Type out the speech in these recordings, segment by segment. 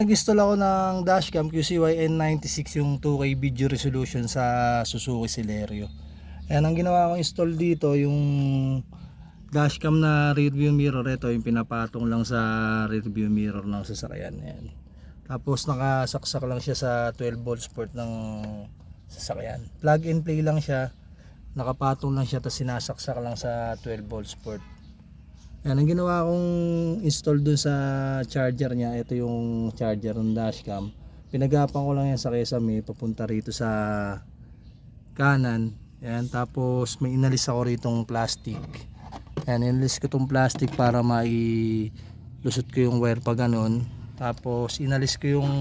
nag-install ako ng dashcam QCY N96 yung 2K video resolution sa Suzuki Celerio. Ayan, ang ginawa ko install dito yung dashcam na rear view mirror. Ito yung pinapatong lang sa rear view mirror ng sasakyan. Ayan. Tapos nakasaksak lang siya sa 12 volts port ng sasakyan. Plug and play lang siya. Nakapatong lang siya, tapos sinasaksak lang sa 12 volts port. Yan ang ginawa kong install dun sa charger niya. Ito yung charger ng dashcam. Pinagapan ko lang yan sa Kesame papunta rito sa kanan. Yan, tapos may inalis ako ritong plastic. Yan, inalis ko tong plastic para mailusot ko yung wire pa ganun. Tapos inalis ko yung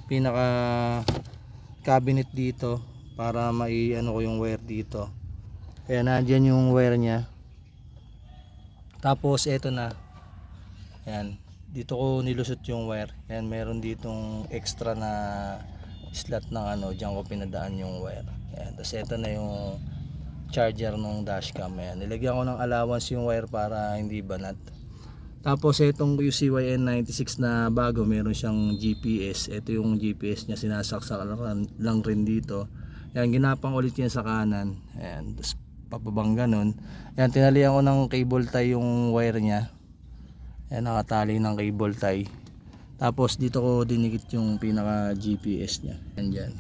pinaka cabinet dito para maiano ko yung wire dito. Kaya nandiyan yung wire niya. Tapos eto na. Ayan, dito ko nilusot yung wire. Ayan, meron ditong extra na slot ng ano, diyan ko pinadaan yung wire. Ayan, tapos eto na yung charger ng dashcam. Ayan, nilagyan ko ng allowance yung wire para hindi banat. Tapos etong QCY N96 na bago, meron siyang GPS. Ito yung GPS niya, sinasaksak lang rin dito. Ayan, ginapang ulit yan sa kanan. Ayan, tapos papabang ganun. Ayan, tinalian ko ng cable tie yung wire nya. Ayan, nakatali ng cable tie. Tapos dito ko dinikit yung pinaka GPS nya. Ayan dyan.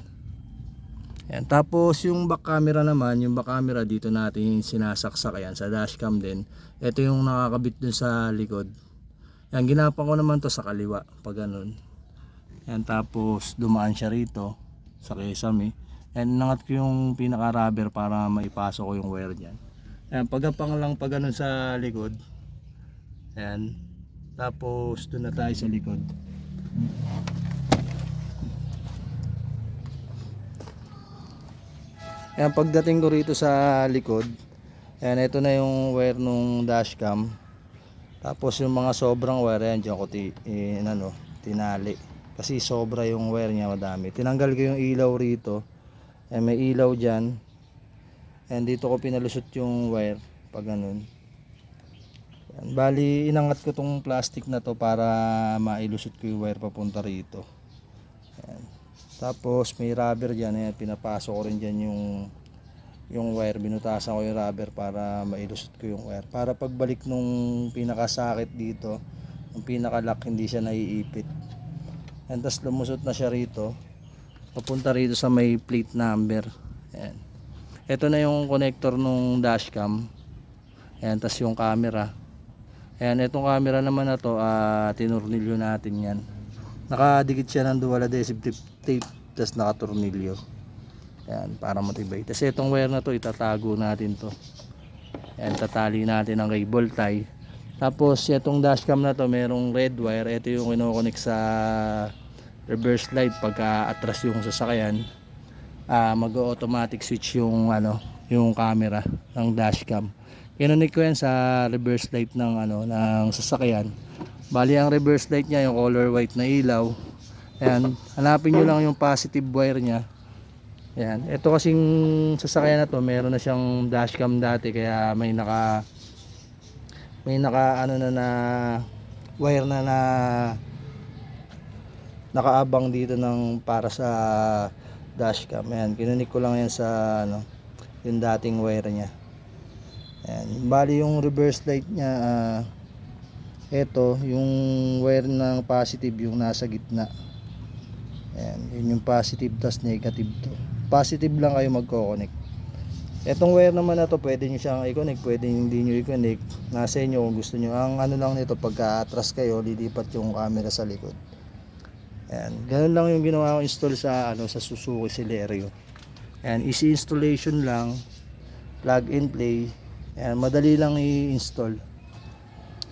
Ayan, tapos yung back camera naman, yung back camera dito natin sinasaksak. Ayan, sa dashcam din. Ito yung nakakabit dun sa likod. Ayan, ginapang ko naman to sa kaliwa pag ganun. Ayan, tapos dumaan siya rito sa Kesame. And nangat ko yung pinaka rubber para maipasok ko yung wire dyan. Ayan, pagapang lang pag ganun sa likod. Ayan, tapos doon na tayo sa likod. Ayan, pagdating ko rito sa likod, ayan, ito na yung wire nung dashcam. Tapos yung mga sobrang wire, ayan, dyan ko tinali. Kasi sobra yung wire nya, madami. Tinanggal ko yung ilaw rito. Ayan, may ilaw dyan. Ayan, dito ko pinalusot yung wire pag ganun. Ayan, bali inangat ko tong plastic na to para mailusot ko yung wire papunta rito. Ayan. Tapos may rubber dyan. Ayan, pinapasok ko rin dyan yung wire. Binutasan ko yung rubber para mailusot ko yung wire, para pagbalik nung pinakasakit dito, yung pinakalock, hindi siya naiipit. Ayan, tapos lumusot na siya rito papunta rito sa may plate number. Ayan. Ito na yung connector nung dashcam. Ayan, tas yung camera. Ayan, itong camera naman na to, tinurnilyo natin yan. Nakadikit siya ng dual adhesive tape, tas nakatornilyo. Ayan, para matibay. Tas itong wire na to, itatago natin to. Ayan, tatali natin ang cable tie. Tapos itong dashcam na to, merong red wire. Ito yung kinokonek sa reverse light pagka atras yung sasakyan. Mag-automatic switch yung yung camera ng dashcam. Kinonik ko yan sa reverse light ng sasakyan. Bali ang reverse light niya yung color white na ilaw. Ayan, hanapin nyo lang yung positive wire nya. Ayan, ito kasing sasakyan na to, meron na siyang dashcam dati, kaya may naka na wire na nakaabang dito ng para sa dashcam. Ayan, kinunik ko lang yan sa yung dating wire nya. Ayan, bali yung reverse light nya, ito yung wire ng positive, yung nasa gitna. Ayan, yun yung positive, tas negative to. Positive lang kayo magko-connect. Etong wire naman na to, pwede nyo siyang i-connect, pwede hindi nyo i-connect, nasa inyo kung gusto nyo. Ang lang nito, pagka atras kayo, lilipat yung camera sa likod. Ayan, ganun lang yung ginawa ko install sa sa Suzuki Celerio. Ayan, easy installation lang, plug and play. Ayan, madali lang i-install.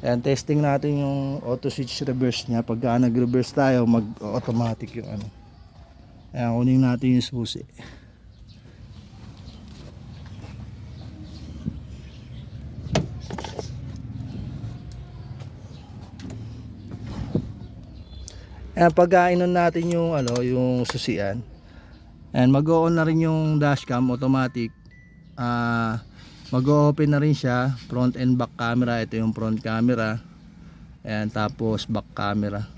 Ayan, testing natin yung auto switch reverse nya. Pagka nag-reverse tayo, mag-automatic yung Ayan, kunin natin yung susi. Ayan, pagkainon natin yung yung susian. And mag-o-on na rin yung dashcam automatic. Mag-o-open na rin siya, front and back camera. Ito yung front camera. Ayan, tapos back camera.